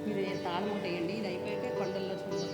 మీరు తాళం వేయండి, ఇది అయిపోయాక కొండల్లో చూడండి.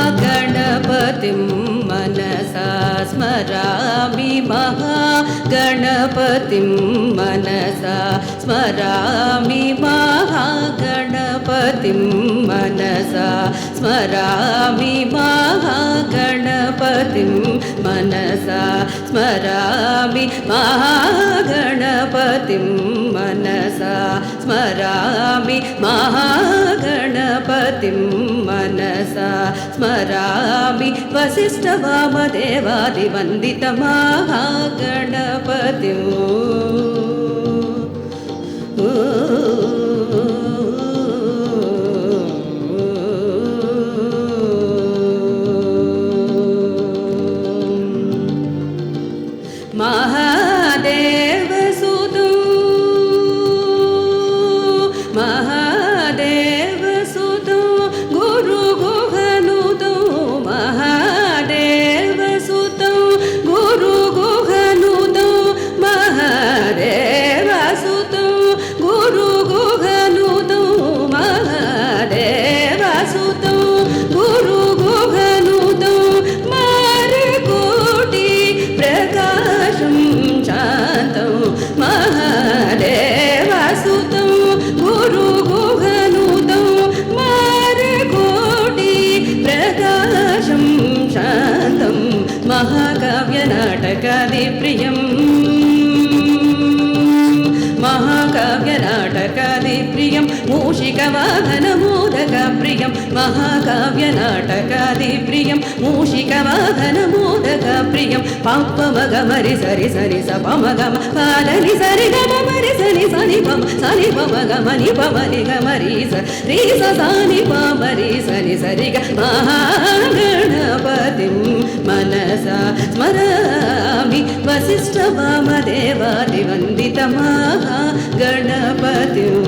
महागणपतिं मनसा स्मरामि, महागणपतिं मनसा स्मरामि, महागणपतिं मनसा स्मरामि, महागणपतिं मनसा स्मरामि, महागणपतिं मनसा स्मरामि, महागणपतिं मनसा स्मरामि, वसिष्ठवामदेवादिवन्दित महागणपतिं महादेवसुतो महादेवसुतो गुरुगुहनुतो, महादेवसुतो गुरुगुहनुतो, महादेवसुतो प्रियं मूषिकवाहनमोदकप्रियं महाकाव्यनाटकादिप्रियं मूषिकवाहनमोदकप्रियं पप्पमगमरि सरि सरि स पमगम पादनि सरि गमरि सनि सनि पम सनि पमगमनि पमनि गमरि स रि स सानि पमरि सनि सरि ग महागणपतिं मनसा स्मरामि वसिष्ठवामदेवादिवन्दितमहागणपतिं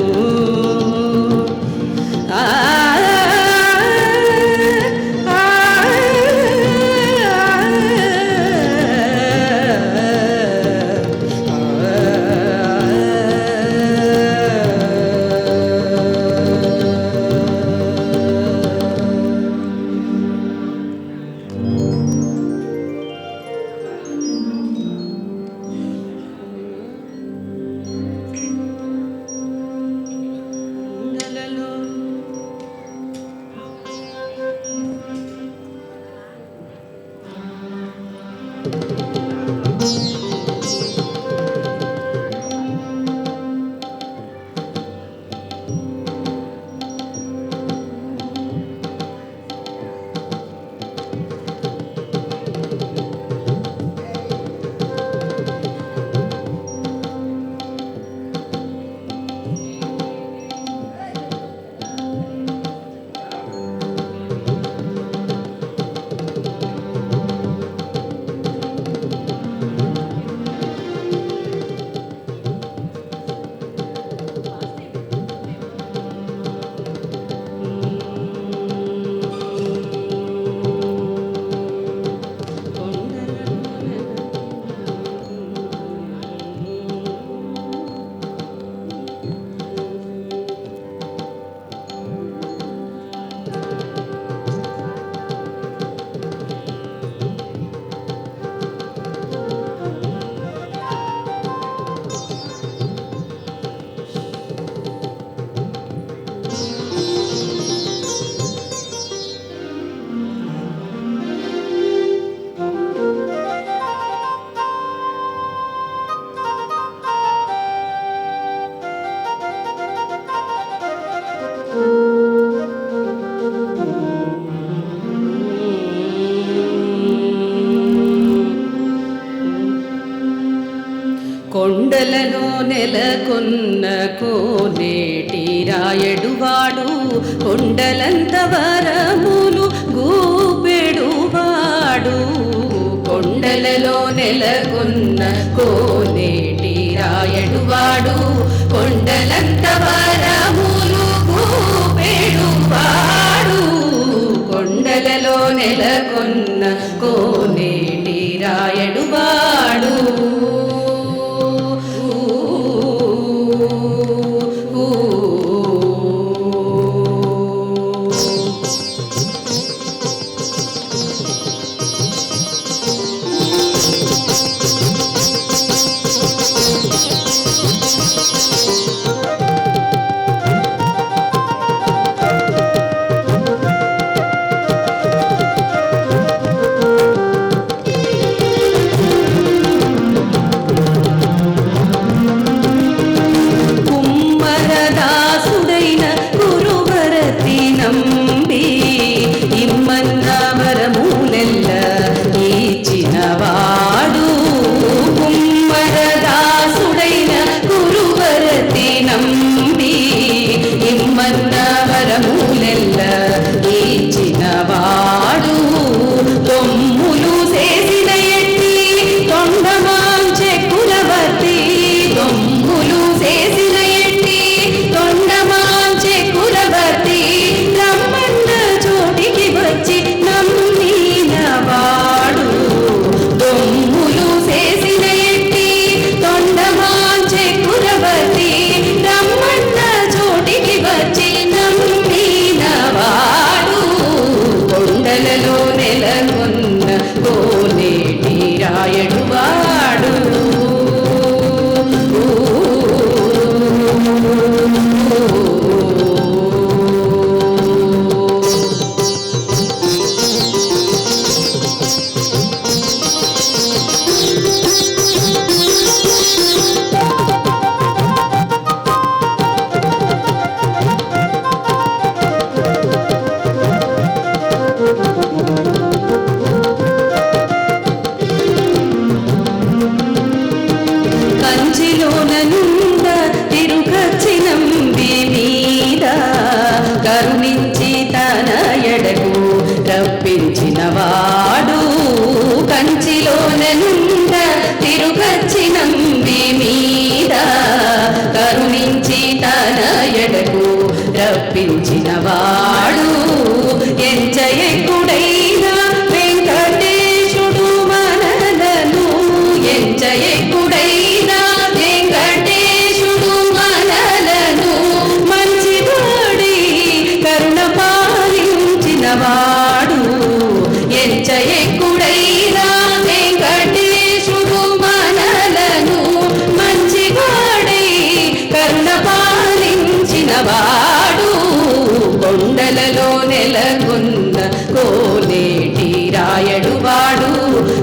కొండలలో నెలకొన్న కోనేటి రాయడువాడు కొండలంత వరములు గూపెడువాడు కొండలలో నెలకొన్న కోనేటి రాయడువాడు కొండలంత వరములు గూపెడువాడు కొండలలో నెలకొన్న కోనేటి రాయడువాడు వాడు ఎంచయకుడైన వెంకటేశుడు మనలను ఎంచయకుడైన వెంకటేశుడు మనలను మంచివాడి కరుణ పాలించిన వాడు ఎంచయకుడైన వెంకటేశుడు మనలను మంచివాడై కరుణ పాలించిన వాడు కొండలలో నెలకొన్న కోనేటి రాయడు వాడు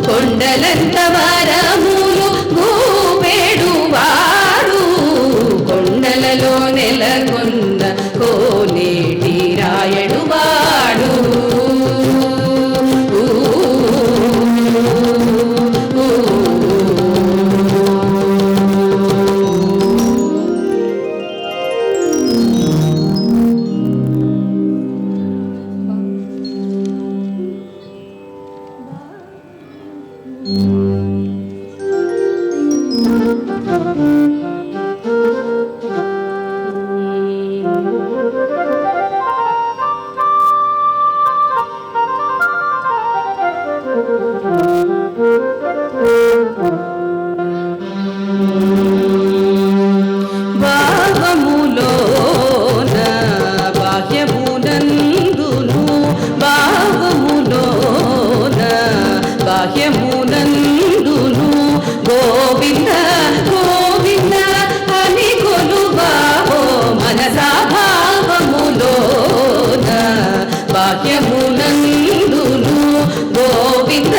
కొండలంత వరములు గూపెడు వాడు కొండలలో నెలకొన్న కోనేటి రాయడు వాడు భావములోన బాహ్యమునందును భావములోన బాహ్యమునందును గోవింద గోవింద అని కొలువావో మనసా భావములోన బాహ్యమునందును గోవింద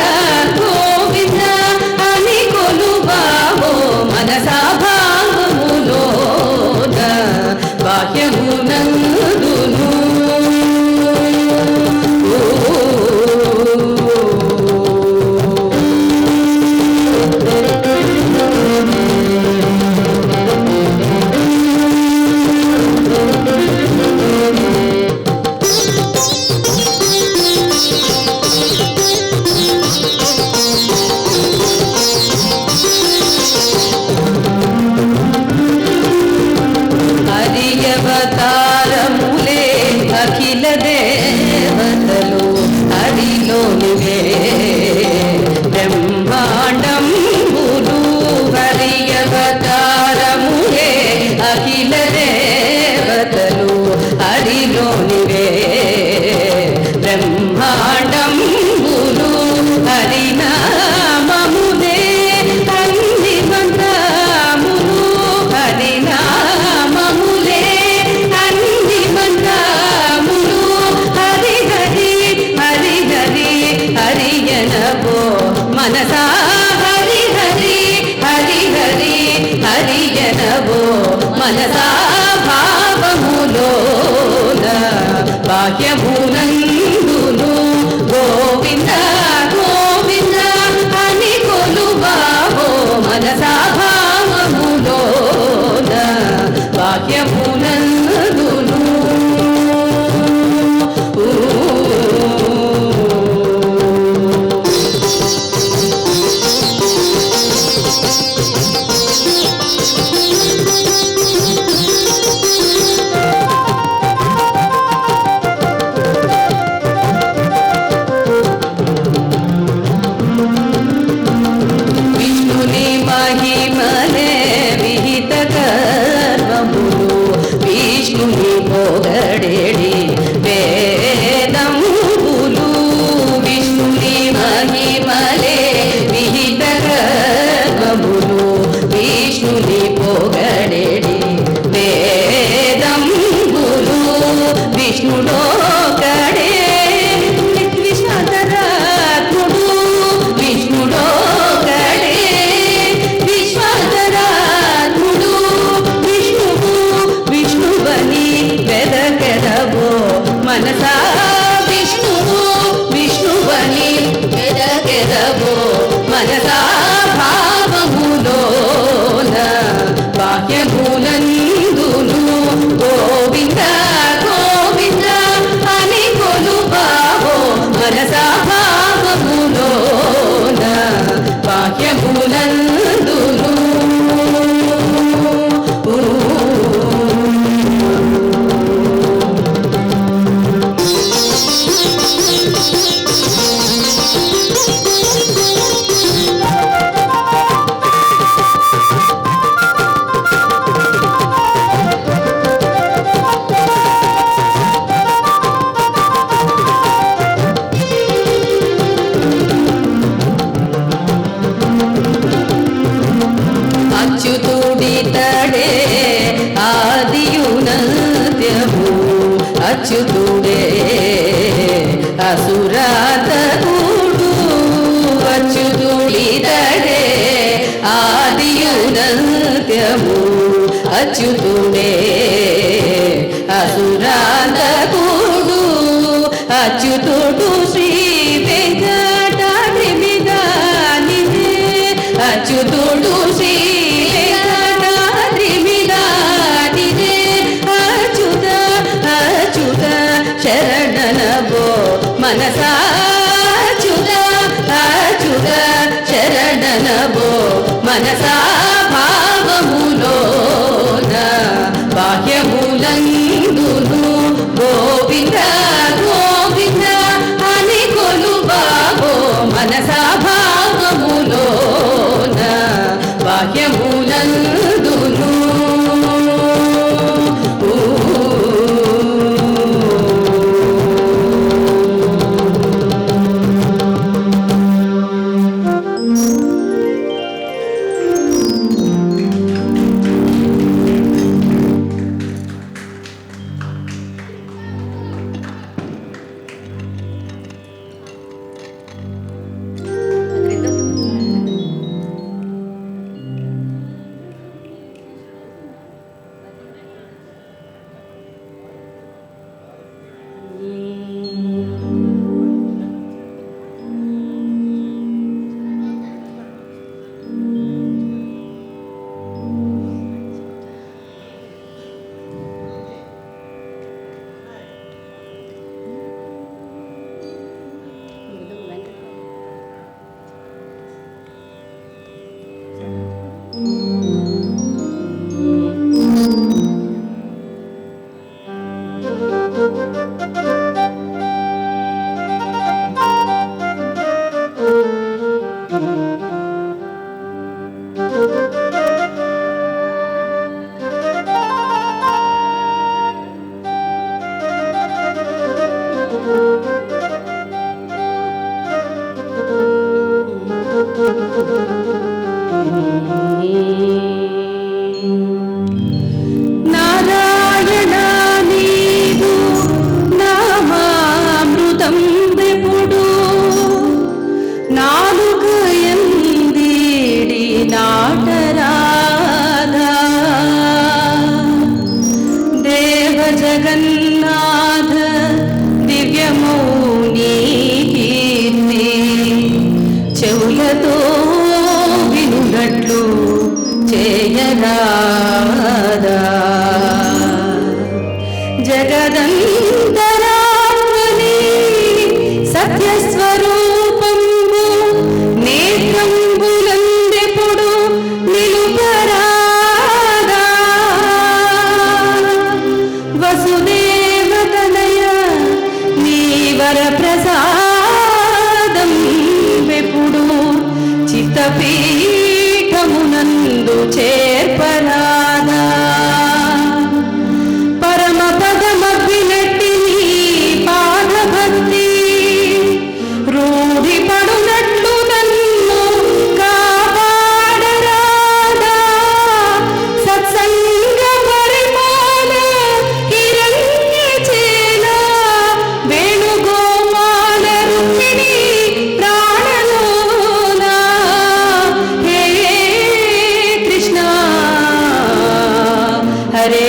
గోవింద అని కొలువావో మనసా భావములోన బాహ్యమునందును హరియవతారములే అఖిల దేవతలు హరిలోనివే బ్రహ్మాండంబులు హరియవతారములే అఖిల దేవతలు హరిలోనివే బ్రహ్మాండంబులు హరినామములే అన్ని మంత్రములు హరినామములే అన్ని మంత్రములు హరి హరి హరి హరి హరియనవో మనసా హరి హరి హరి హరి హరియనవో మనసా భావములోన బాహ్యమునందును గోవింద గోవింద అని కొలువావో మనసా భావములోన బాహ్యమునందును ఇతడే ఆదియునంత్యము అచ్యుతుడే అసురాతకుడు అచ్యుతుడితడే ఆదియునంత్యము అచ్యుతుడే అసురాతకుడు అచ్యుతుడు శ్రీ వెంకటాద్రి మీద అచ్యుతుడు శ్రీ వెంకటాద్రి మీద అచ్యుత అచ్యుత శరణనవో మనసా అచ్యుత అచ్యుత శరణనవో మనసా భావములోన బాహ్యములందును గోవింద గోవింద అని కొలువావో మనసా భావములోన బాహ్యములందును జగన్నాథ దివ్యమౌని కీర్తి చెవులతో వినునట్లు చేయరాదా జగదంతరాత్మని సత్యస్వరూపంబు నేత్రంబులందెప్పుడు నిలుపరాదా వసుదేవతనయ నీ వరప్రసాదం వెప్పుడు చిత్తపీఠమునందు చేర్పరాదా పరమ పదమగ్గినట్టి నీ పాదభక్తి రూఢి పడునట్లు నన్ను కాపాడరాదా సత్సంగ పరిమాల హిరణ్య చేల వేణుగోపాల రుక్మిణి ప్రాణలోన హే కృష్ణ హరే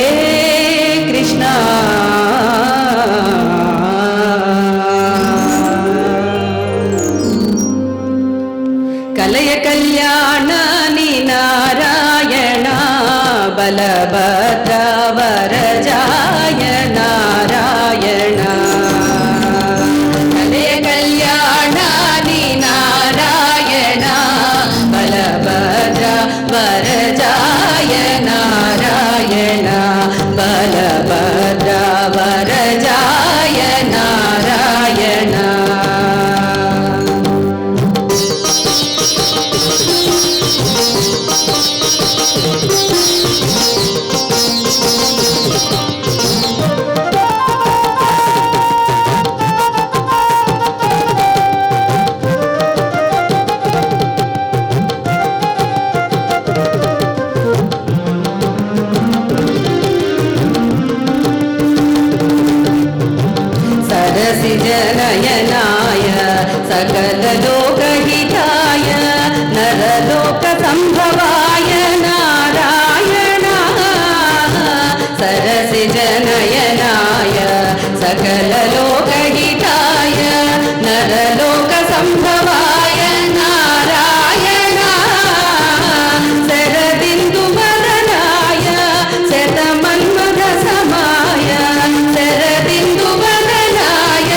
కృష్ణ కలయ కళ్యాణాని నారాయణ బలభద్ర వరజాయ నారాయణ కలయ కళ్యాణాని నారాయణ బలభద్ర వరజాయ నారాయణ బలభద్ర వరజాయ నారాయణ सकललोकहिताय नरलोकसम्भवाय नारायण सरसिजनयनाय सकललोकहिताय नरलोकसम्भवाय नारायण शरदिन्दुवदनाय शतमन्मथसमाय शरदिन्दुवदनाय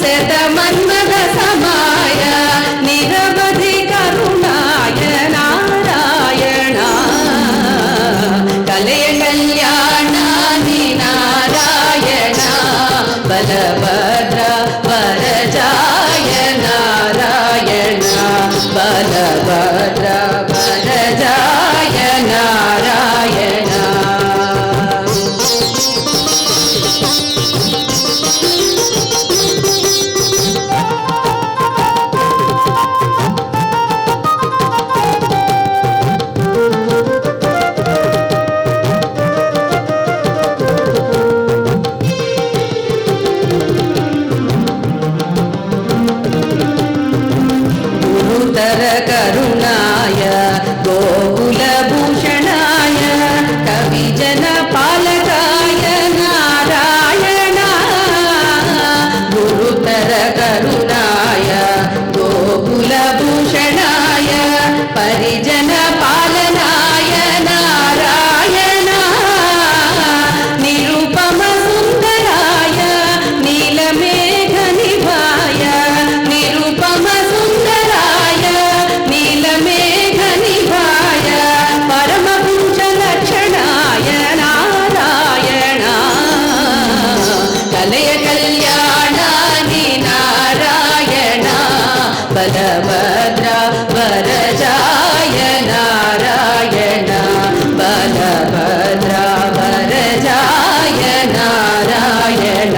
शतमन्मथसमाय निरवधि करुणाय नारायण कलय कल्याणानि नारायण बलभद्र वरजाय नारायण बलभद्र वरजाय नारायण गुरुतर करुणाय गोकुलभूषणाय कविजनपालकाय नारायण गुरुतर करुणाय गोकुलभूषणाय परिजनपालनाय नारायण निरुपमसुन्दराय नीलमेघनिभाय निरुपमसुन्दराय नीलमेघनिभाय परमपुरुषलक्षणाय नारायण कलय कल्याणानि नारायण बलभद्र वरजाय नारायण बलभद्र वरजाय नारायण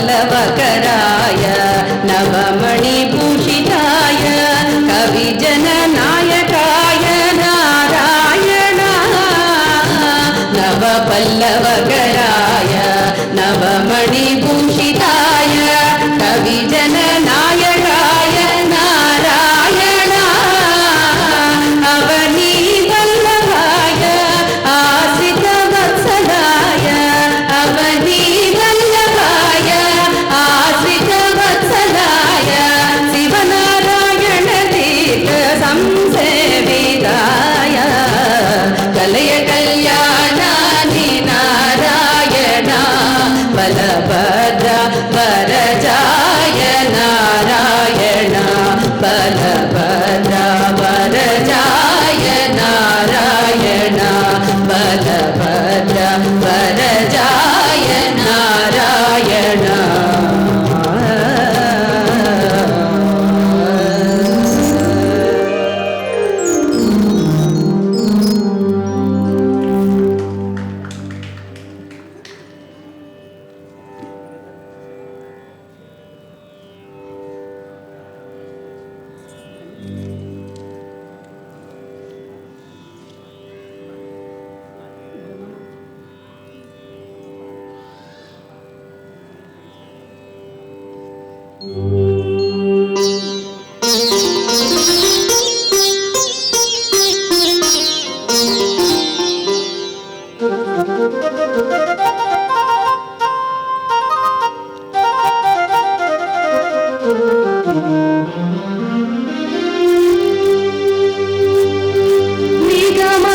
नवपल्लवकराय नवमणिभूषिताय कविजननायकाय नारायण नवपल्लवकराय नवमणिभूषिताय कविजननायकाय नारायण अवनीवल्लभाय आश्रितवत्सलाय अवनीवल्लभाय आश्रितवत्सलाय शिवनारायण तीर्थ संसेविताय कलय कल्याणानि नारायण बलभद्र वरजाय नारायण बलभद्र वरजाय नारायण बलभद्र वरजाय नारायण निगम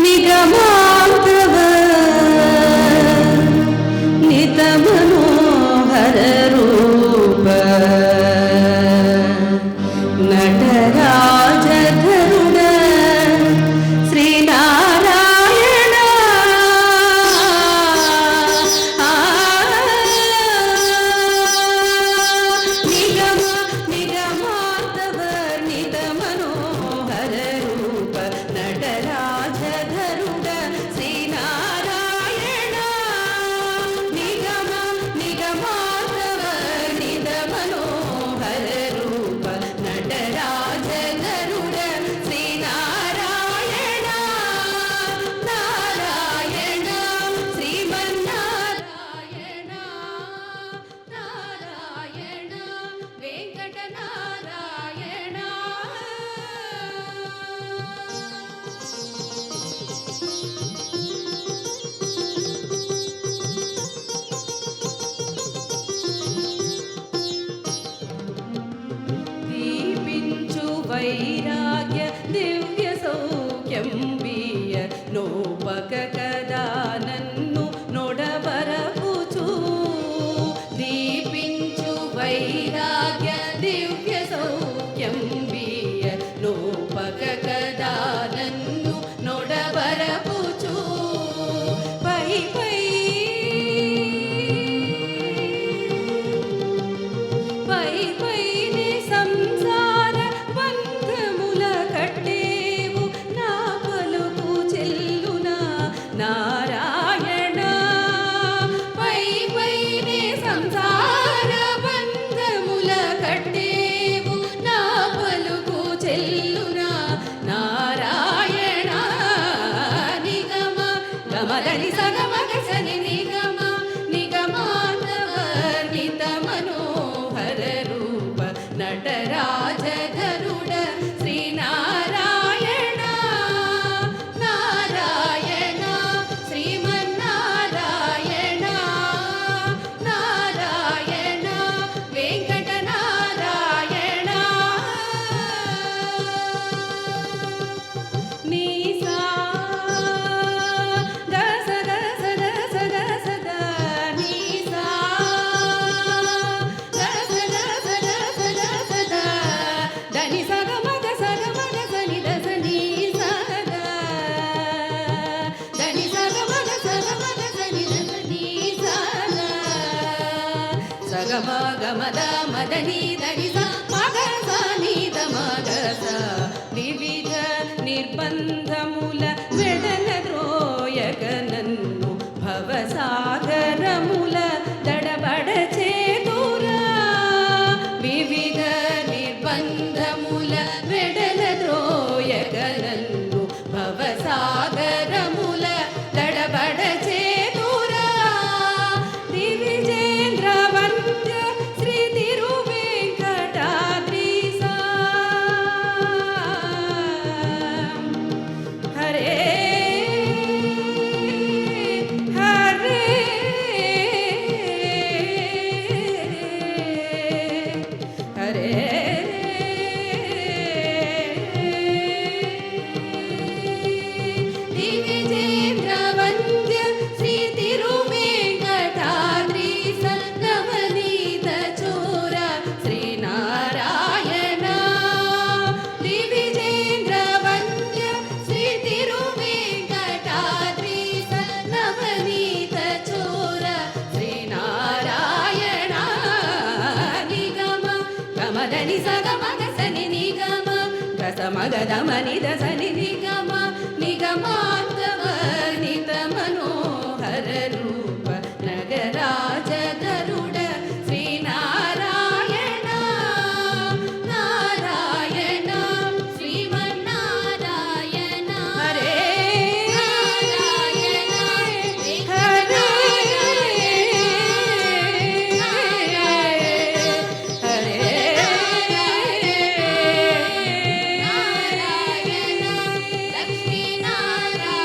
निगमांतव नित मनोहर रूप వైరాగ్య దివ్య సౌఖ్యం బియ నోపక కదా నన్ను నొడబరపుచు దీపించు వైరాగ్య దివ్య సౌఖ్యం బియ నోపక కదా నన్ను నొడబరపుచు పై పై పై పైనే సంసార బంధముల కట్టేవు నా పలుకు చెల్లునా నారాయణ పై పైనే సంసార బంధముల కట్టేవు నా పలుకు చెల్లునా నారాయణ నిగమ గమదని సగమగ సని నిగమ నిగమాంతవర్ణిత మనోహర రూప నటరాజధరుడ శ్రీనారాయణ నారాయణ శ్రీమన్నారాయణ నారాయణ వెంకటనారాయణ నీసా గస గస గస గస ద నీసా గస గస గస గస ద దని సగ మగ సని ద సని సగ దని సగ మగ సని ద సని సగ సగ మగ మద మదని దని స మగ సని ద మగ స వివిధ నిర్బంధముల వెడల ద్రోయక నన్ను భవసాగరముల దడబడ చేతురా వివిధ నిర్బంధముల వెడల ద్రోయక నన్ను భవసాగరముల దడబడ చేతురా దివిజేంద్ర వంద్య శ్రీ తిరువేంకటాద్రీసా హరే హరే హరే దివిజేంద్ర వంద్య శ్రీ తిరువేంకటాద్రీస నవనీత చోర శ్రీనారాయణ దివిజేంద్ర వంద్య శ్రీ తిరువేంకటాద్రీస నవనీత చోర శ్రీనారాయణ నిగమ గమదని సగ మగ సని నిగమ గస మగ దమని ద సని నిగమ నిగమాంతవర్ణిత మనోహర రూప నగరాజధరుడ శ్రీనారాయణ నారాయణ శ్రీమన్నారాయణ హరే నారాయణ హరే హరే నారాయణ లక్ష్మీనారాయణ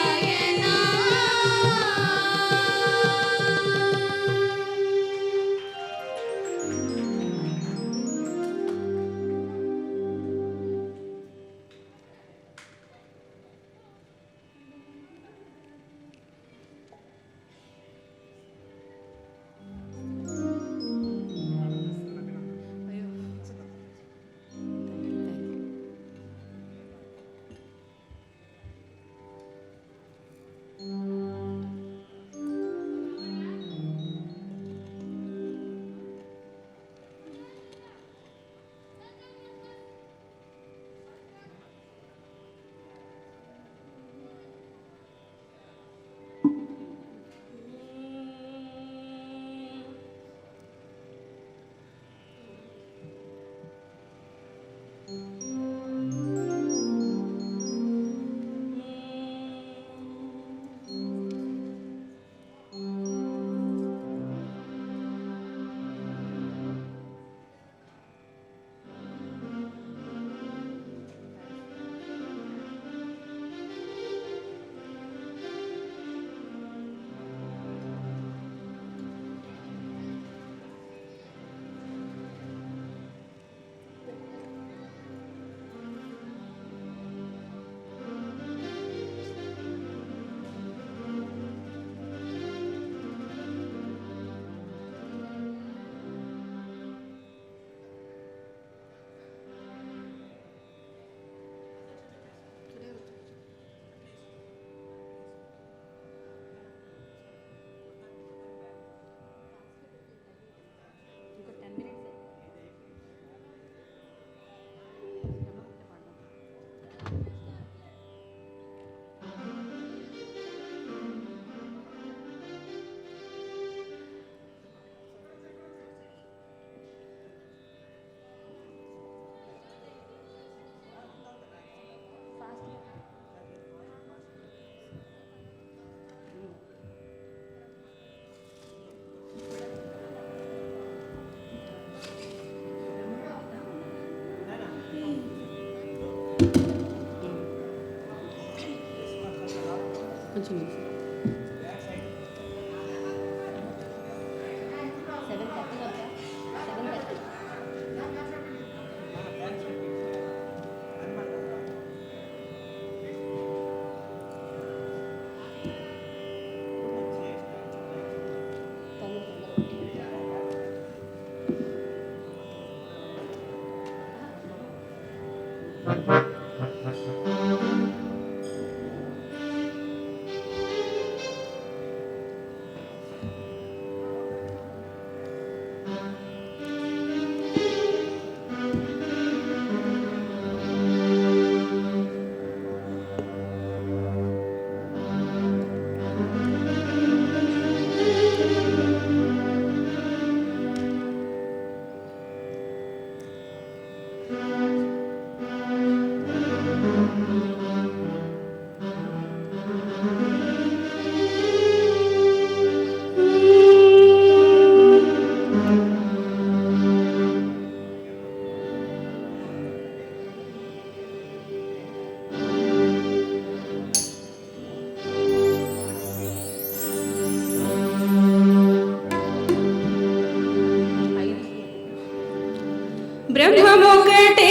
బ్రహ్మమొకటే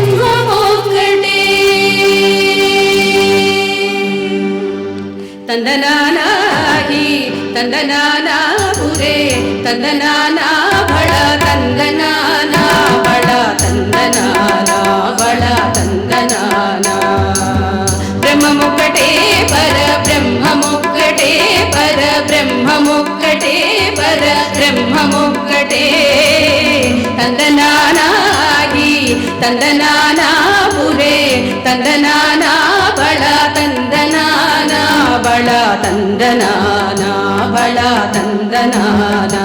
పరబ్రహ్మమొకటే తందనానాహి తందనానా పురే తందనానా బళ తందనానా బళ తందనానా బళ తందనానా బ్రహ్మమొకటే పరబ్రహ్మమొకటే పరబ్రహ్మమొకటే పరబ్రహ్మమొకటే తందనానాహి తందనానా పురే తందనానా బళ తందనానా బళ తందనానా బళ తందనానా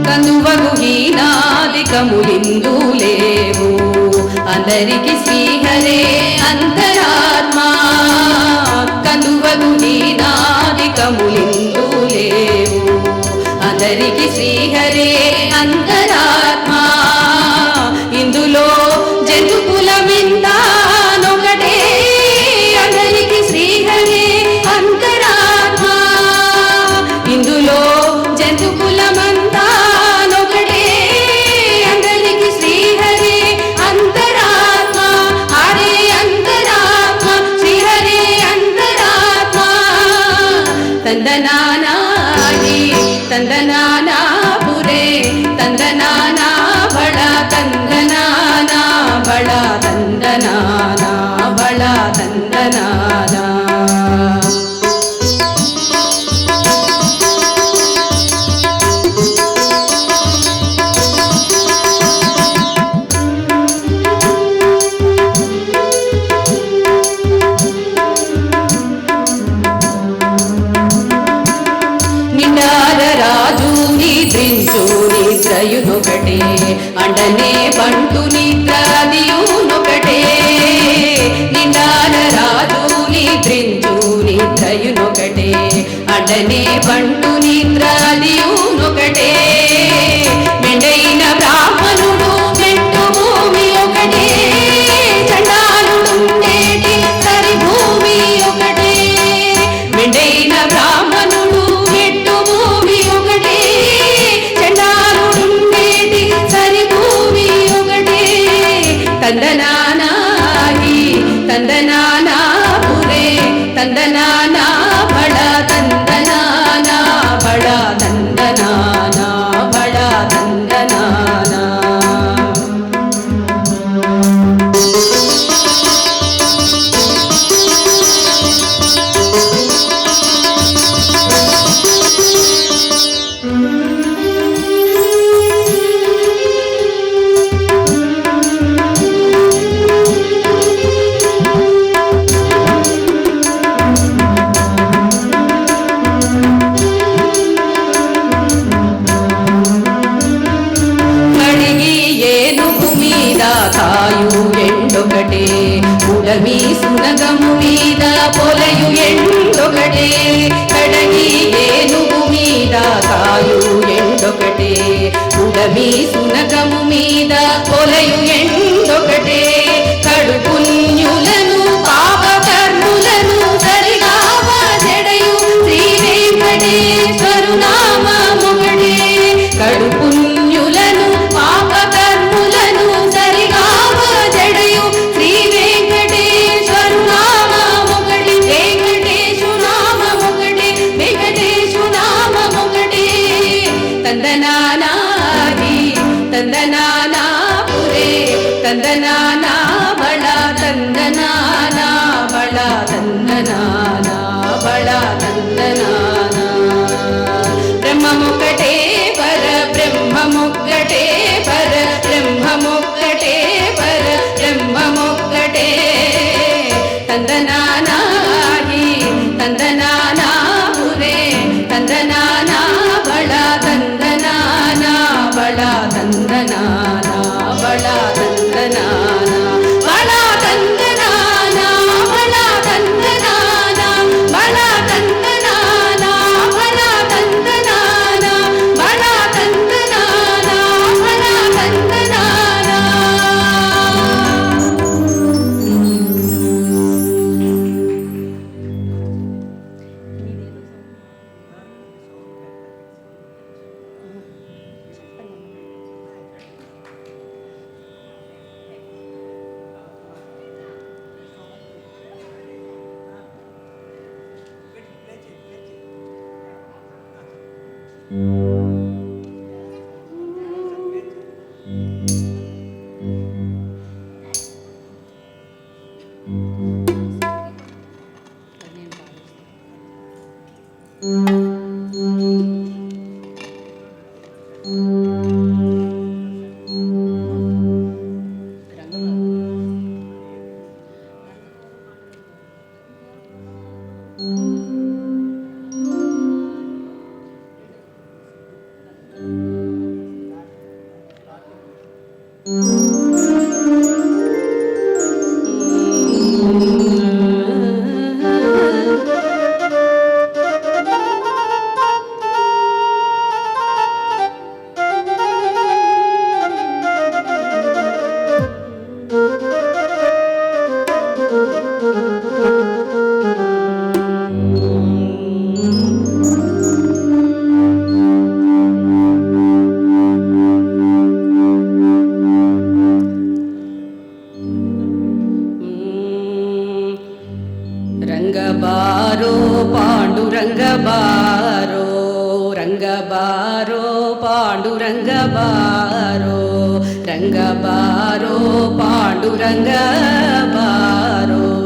కనువగు హీనాదికములిందు లేవు అందరికి శ్రీహరే అంతరాత్మా కనువగు హీనాదికములిందు లేవు అందరికి శ్రీహరే అంతరాత్మా ఇందులో జంతుకులమింతానొకటే అందరికి శ్రీహరే అంతరాత్మా ఇందులో జంతుకులమంతా తందనానాహి తందనానా పురే తందనానా బళ తందనానా బళ తందనానా బళ తందనానా రాజు నిద్రించు నిద్రయునొకటే అండనే పంటు నిద్రాదియునొకటే నిండాల రాజు నిద్రించు నిద్రయునొకటే అండనే పంటు నిద్రాదియునొకటే మెండైన బ్రాహ్మణుడు మెట్టు భూమి ఒకటే చండాలుడుండేటి సరి భూమి ఒకటే మెండైన బ్రాహ్మణుడు తందనానాహి తందనానా పురే తందనానా బళ తందనానా బళ తందనానా సునగము మీద పొలయు ఎండొకటే కడగి ఏనుగు మీద కాయు ఎండొకటే ఉడమి సునగము మీద పొలయు ఎండొకటే కడు పుణ్యులను పాప కర్ములను సరిగావా జడయు శ్రీ వెంకటేశ్వరు నామముగడే కడు పుణ్యులను పాప కర్ములను సరిగావా జడయు శ్రీ వెంకటేశ్వరు నామముగడే వెంకటేశు నామముగడే వెంకటేశు నామముగడే తందనానాది తందనానా పురే తందనానా బళ తందనానా బళ తందనానా బళ తందనానా బ్రహ్మముక్కటే పర బ్రహ్మముక్కటే పర బ్రహ్మముక్కటే పర బ్రహ్మముక్కటే తందనానాహి తందనానా పురే తందనానా బళ తందనానా బళ తందనానా బళ తందనానా బళ తందనానా బళ తందనానా బళ తందనానా బళ తందనానా బళ తందనానా బళ తందనానా రంగబారో పాండురంగబారో రంగబారో పాండురంగబారో రంగబారో పాండురంగబారో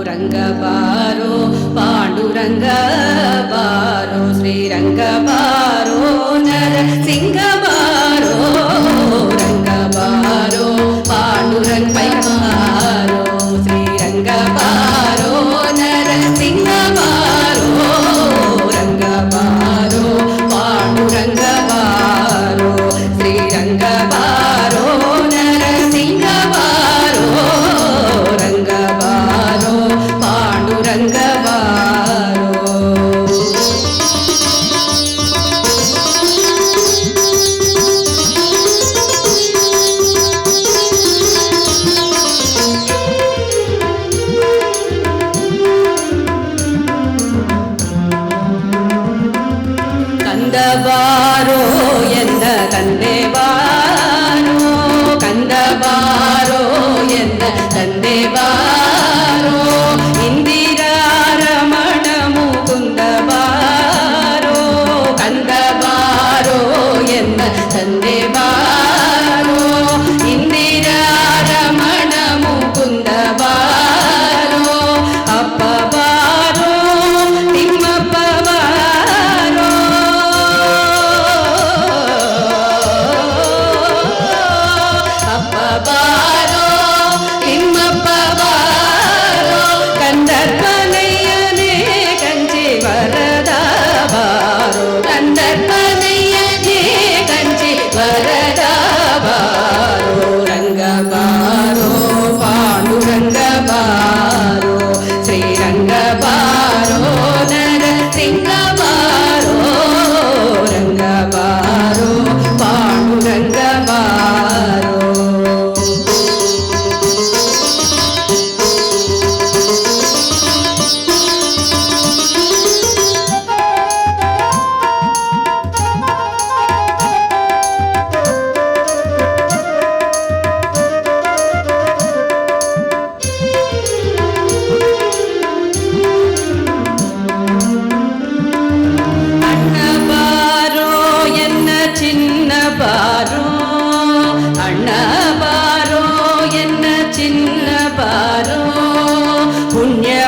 రంగబారో పాండురంగబారో శ్రీరంగబారో నరసింగబారో రంగబారో పాండురంగబారో శ్రీరంగబారో నరసింగబారో రంగబారో పాండురంగబారో శ్రీరంగబారో నరసింగబారో రంగబారో పాండురంగబారో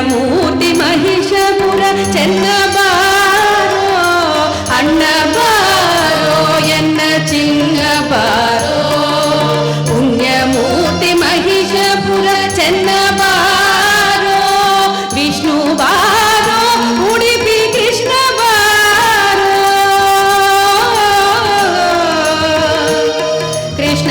పుణ్యమూర్తి మహిషపుర చెన్నబారో అన్నబారో ఎన్న చిన్నబారో పుణ్యమూర్తి మహిషపుర చెన్నబారో విష్ణు బారో ఉడిపి కృష్ణ బారో కృష్ణ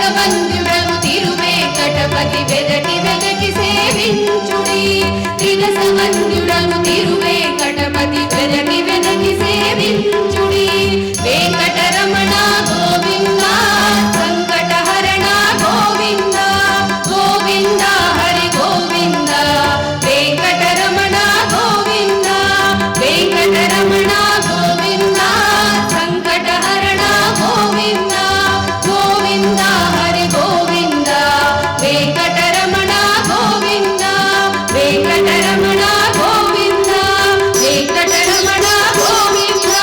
త్రిరసవంద్యుడగు తిరువేంకటపతి వెదకి వెదకి సేవించుడి త్రిరసవంద్యుడగు తిరువేంకటపతి వెదకి వెదకి సేవించుడి వెంకటరమణ గోవింద సంకటహరణ గోవింద గోవింద హరి గోవింద వెంకటరమణ గోవింద వెంకటరమణ గోవింద సంకటహరణ గోవింద గోవింద హరి గోవింద వెంకటరమణ గోవింద వెంకటరమణ గోవింద వెంకటరమణ గోవింద.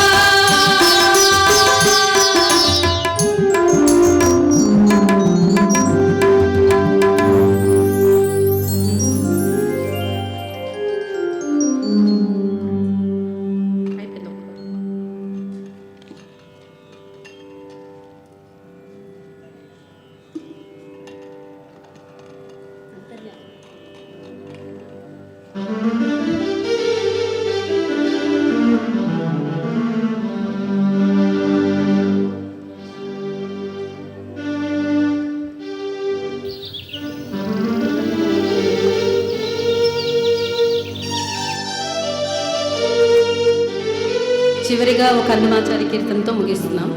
చివరిగా ఒక అన్నమాచారి కీర్తనతో ముగిస్తున్నాం.